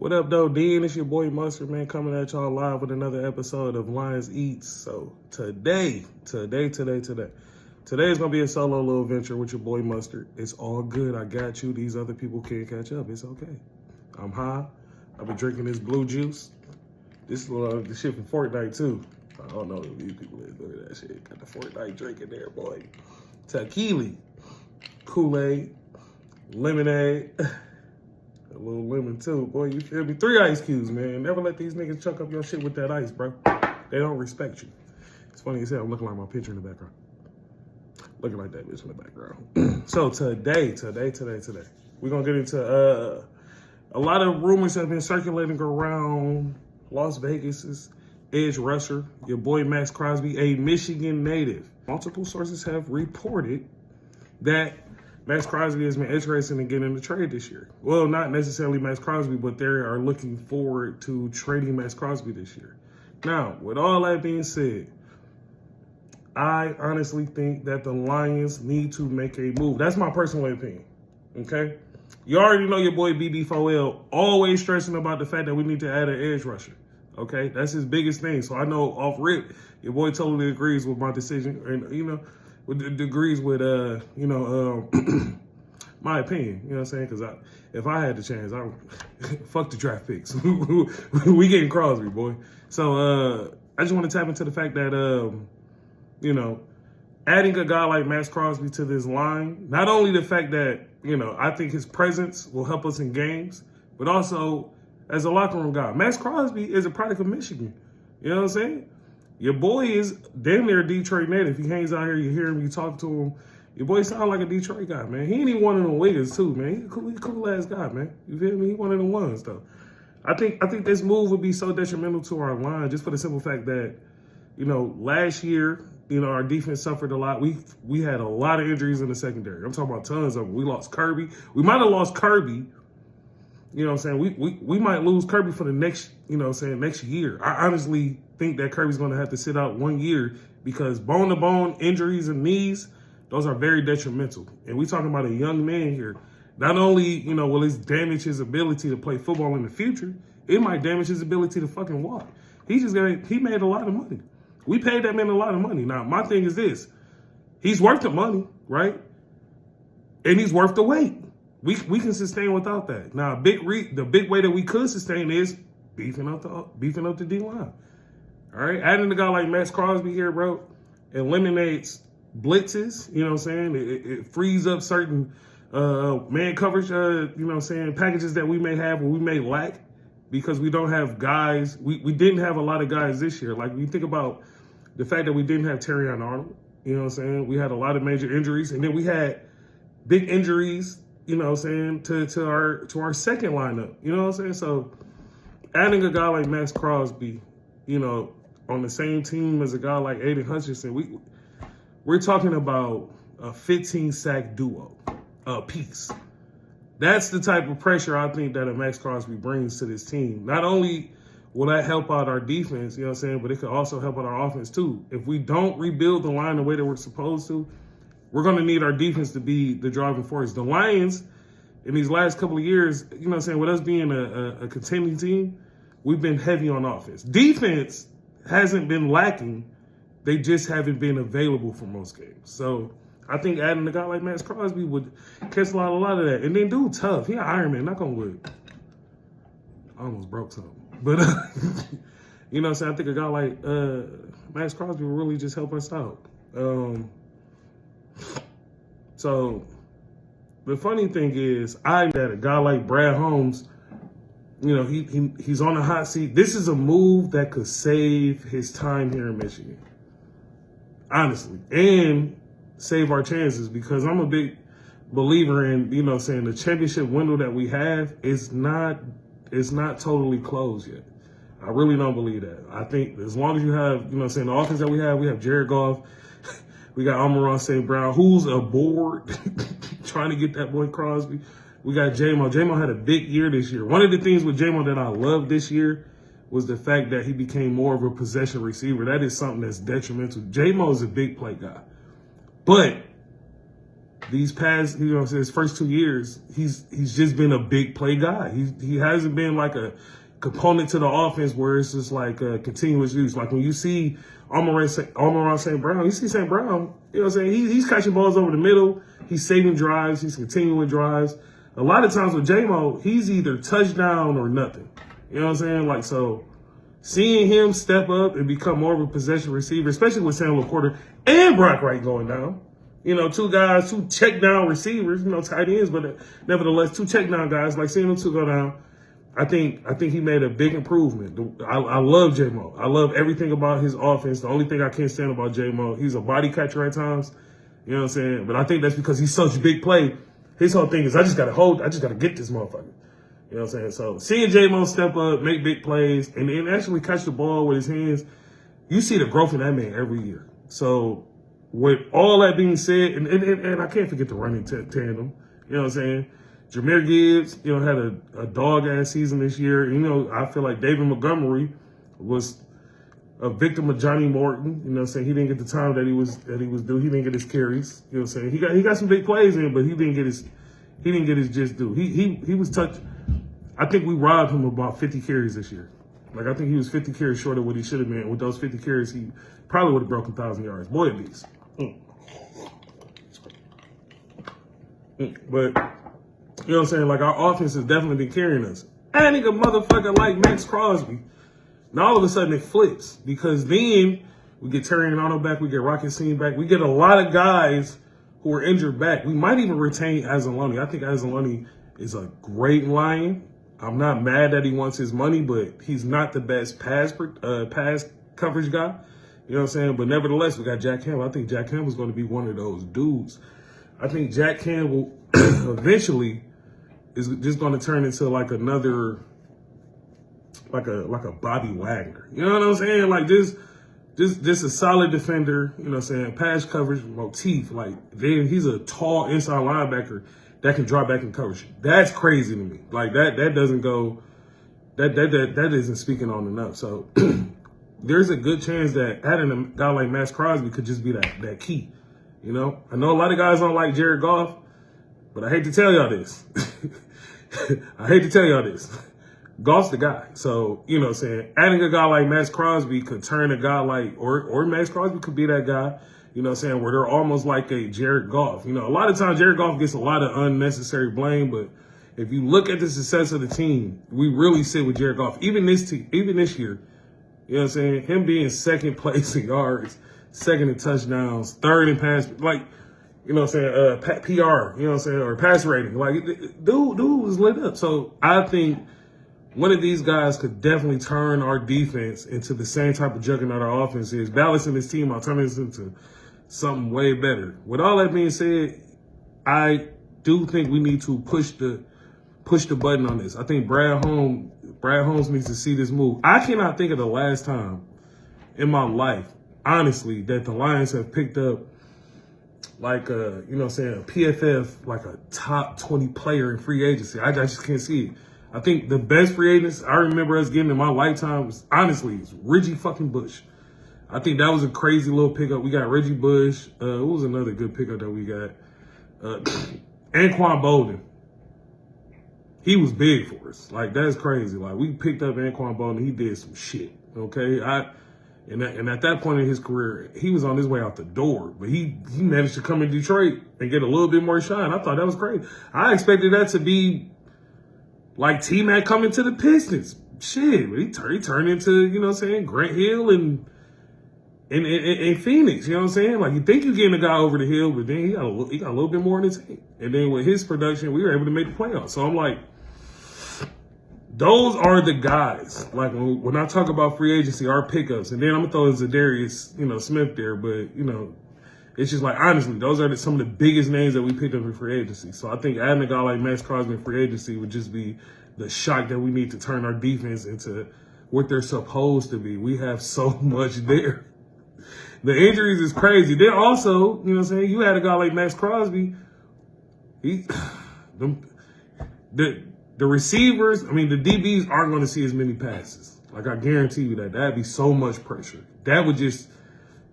What up, though, Dean? It's your boy Mustard, man, coming at y'all live with another episode of Lions Eatz. So today's gonna be a solo little venture with your boy Mustard. It's all good. I got you. These other people can't catch up. It's okay. I'm high. I've been drinking this blue juice. This the shit from Fortnite too. I don't know if these people is doing that shit. Got the Fortnite drink in there, boy. Tequila, Kool-Aid, lemonade. A little lemon too, boy, you feel me? 3 ice cubes, man. Never let these niggas chuck up your shit with that ice, bro. They don't respect you. It's funny as hell, I'm looking like my picture in the background. Looking like that bitch in the background. So today, we're gonna get into a lot of rumors have been circulating around Las Vegas's edge rusher, your boy Maxx Crosby, a Michigan native. Multiple sources have reported that Maxx Crosby has been interested in getting in the trade this year. Well, not necessarily Maxx Crosby, but they are looking forward to trading Maxx Crosby this year. Now, with all that being said, I honestly think that the Lions need to make a move. That's my personal opinion, okay? You already know your boy BB4L always stressing about the fact that we need to add an edge rusher, okay? That's his biggest thing. So I know off rip, your boy totally agrees with my decision, and, you know, agrees with, my opinion, you know what I'm saying? Because if I had the chance, fuck the draft picks. We getting Crosby, boy. So I just want to tap into the fact that, adding a guy like Maxx Crosby to this line, not only the fact that, I think his presence will help us in games, but also as a locker room guy. Maxx Crosby is a product of Michigan. You know what I'm saying? Your boy is damn near a Detroit native. He hangs out here, you hear him, you talk to him. Your boy sound like a Detroit guy, man. He ain't even one of them Wiggins too, man. He a cool ass guy, man. You feel me? He one of them ones though. I think this move would be so detrimental to our line just for the simple fact that, last year, our defense suffered a lot. We had a lot of injuries in the secondary. I'm talking about tons of them. We lost Kirby. We might have lost Kirby. You know what I'm saying? We might lose Kirby for the next, next year. I honestly think that Kirby's going to have to sit out 1 year because bone-to-bone injuries and knees, those are very detrimental. And we're talking about a young man here. Not only, will this damage his ability to play football in the future, it might damage his ability to fucking walk. He made a lot of money. We paid that man a lot of money. Now, my thing is this. He's worth the money, right? And he's worth the wait. We can sustain without that. Now, the big way that we could sustain is beefing up the D-line. All right? Adding a guy like Maxx Crosby here, bro, eliminates blitzes, you know what I'm saying? It frees up certain man coverage, packages that we may have or we may lack because we don't have guys. We didn't have a lot of guys this year. Like, when you think about the fact that we didn't have Terrion Arnold, you know what I'm saying? We had a lot of major injuries, and then we had big injuries, you know what I'm saying, to our second lineup, you know what I'm saying? So adding a guy like Maxx Crosby, on the same team as a guy like Aiden Hutchinson, we're talking about a 15-sack duo, a piece. That's the type of pressure I think that a Maxx Crosby brings to this team. Not only will that help out our defense, you know what I'm saying, but it could also help out our offense too. If we don't rebuild the line the way that we're supposed to, we're going to need our defense to be the driving force. The Lions, in these last couple of years, you know what I'm saying, with us being a contending team, we've been heavy on offense. Defense hasn't been lacking. They just haven't been available for most games. So I think adding a guy like Maxx Crosby would catch a lot of that. And then dude, tough. He an Iron Man, knock on wood. I almost broke something. But, you know what I'm saying, I think a guy like Maxx Crosby will really just help us out. So the funny thing is, that a guy like Brad Holmes, he's on the hot seat. This is a move that could save his time here in Michigan, honestly, and save our chances because I'm a big believer in, the championship window that we have is not totally closed yet. I really don't believe that. I think as long as you have, the offense that we have Jared Goff, we got Amon-Ra St. Brown, who's aboard trying to get that boy Crosby. We got J-Mo. J-Mo had a big year this year. One of the things with J-Mo that I loved this year was the fact that he became more of a possession receiver. That is something that's detrimental. J-Mo is a big play guy. But these past, his first 2 years, he's just been a big play guy. He hasn't been like a component to the offense where it's just like a continuous use. Like when you see Amon-Ra St. Brown, you see St. Brown, he's catching balls over the middle. He's saving drives. He's continuing drives. A lot of times with J-Mo, he's either touchdown or nothing. You know what I'm saying? Like, so seeing him step up and become more of a possession receiver, especially with Sam LaPorta and Brock Wright going down. 2 guys, 2 check down receivers, tight ends, but nevertheless, 2 check down guys. Like seeing them 2 go down, I think he made a big improvement. I love J-Mo. I love everything about his offense. The only thing I can't stand about J-Mo, he's a body catcher at times. You know what I'm saying? But I think that's because he's such a big play. His whole thing is I just got to get this motherfucker. You know what I'm saying? So seeing J-Mo step up, make big plays, and then actually catch the ball with his hands, you see the growth in that man every year. So with all that being said, and I can't forget the running tandem, you know what I'm saying? Jahmyr Gibbs, had a dog-ass season this year. I feel like David Montgomery was a victim of Johnny Morton. You know what I'm saying? He didn't get the time that he was due. He didn't get his carries. You know what I'm saying? He got some big plays in, but he didn't get his just due. He was touched. I think we robbed him of about 50 carries this year. Like I think he was 50 carries short of what he should have been. With those 50 carries, he probably would have broken 1,000 yards. Boy, at least. But you know what I'm saying? Like our offense has definitely been carrying us. Adding a motherfucker like Maxx Crosby. Now all of a sudden it flips because then we get Terry and Arnold back, we get Rocket Scene back, we get a lot of guys who are injured back. We might even retain Azalani. I think Azalani is a great Lion. I'm not mad that he wants his money, but he's not the best pass coverage guy. You know what I'm saying? But nevertheless, we got Jack Campbell. I think Jack Campbell's going to be one of those dudes. I think Jack Campbell eventually is just going to turn into like another, like a Bobby Wagner. You know what I'm saying? Like just a solid defender. You know what I'm saying? Pass coverage motif. Like then he's a tall inside linebacker that can drop back in coverage. That's crazy to me. Like that doesn't go. That isn't speaking on enough. So there's a good chance that adding a guy like Maxx Crosby could just be that key. I know a lot of guys don't like Jared Goff, but I hate to tell y'all this. Goff's the guy. So, you know what I'm saying? Adding a guy like Maxx Crosby could turn a guy like, or Maxx Crosby could be that guy, you know what I'm saying, where they're almost like a Jared Goff. A lot of times Jared Goff gets a lot of unnecessary blame, but if you look at the success of the team, we really sit with Jared Goff. Even this year, you know what I'm saying? Him being second place in yards, second in touchdowns, third in pass, like, you know what I'm saying, PR, you know what I'm saying, or pass rating. Like, dude was lit up. So I think one of these guys could definitely turn our defense into the same type of juggernaut our offense is, balancing this team out, turning this into something way better. With all that being said, I do think we need to push the button on this. I think Brad Holmes needs to see this move. I cannot think of the last time in my life, honestly, that the Lions have picked up like a, you know what I'm saying, a PFF, like a top 20 player in free agency. I just can't see it. I think the best free agents I remember us getting in my lifetime was, honestly, is Reggie fucking Bush. I think that was a crazy little pickup. We got Reggie Bush. What was another good pickup that we got? Anquan Bolden. He was big for us. Like, that's crazy. Like, we picked up Anquan Bolden. He did some shit, okay? And at that point in his career, he was on his way out the door. But he managed to come in Detroit and get a little bit more shine. I thought that was crazy. I expected that to be like T-Mac coming to the Pistons. Shit, he turned into, you know what I'm saying, Grant Hill and Phoenix, you know what I'm saying? Like, you think you're getting a guy over the hill, but then he got a little bit more in his tank. And then with his production, we were able to make the playoffs. So I'm like, those are the guys. Like, when I talk about free agency, our pickups, and then I'm going to throw Zadarius, Smith there, but, it's just like, honestly, those are some of the biggest names that we picked up in free agency. So I think adding a guy like Maxx Crosby in free agency would just be the shock that we need to turn our defense into what they're supposed to be. We have so much there. The injuries is crazy. Then also, you know what I'm saying, you had a guy like Maxx Crosby. The receivers, the DBs aren't going to see as many passes. Like, I guarantee you that. That'd be so much pressure. That would just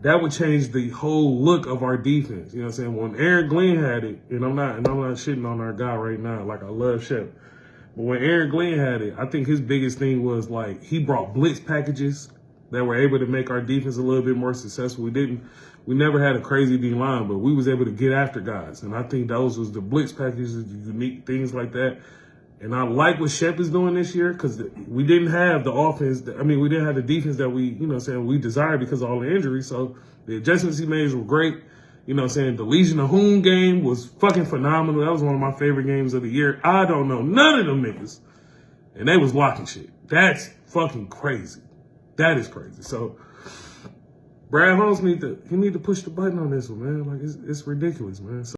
that would change the whole look of our defense. You know what I'm saying? When Aaron Glenn had it, and I'm not shitting on our guy right now, like I love Shep. But when Aaron Glenn had it, I think his biggest thing was like he brought blitz packages that were able to make our defense a little bit more successful. We never had a crazy D line, but we was able to get after guys. And I think those was the blitz packages, the unique things like that. And I like what Shep is doing this year because we didn't have the offense. We didn't have the defense that we desired because of all the injuries. So the adjustments he made were great. The Legion of Hoon game was fucking phenomenal. That was one of my favorite games of the year. I don't know none of them niggas. And they was locking shit. That's fucking crazy. That is crazy. So Brad Holmes need to push the button on this one, man. Like it's ridiculous, man. So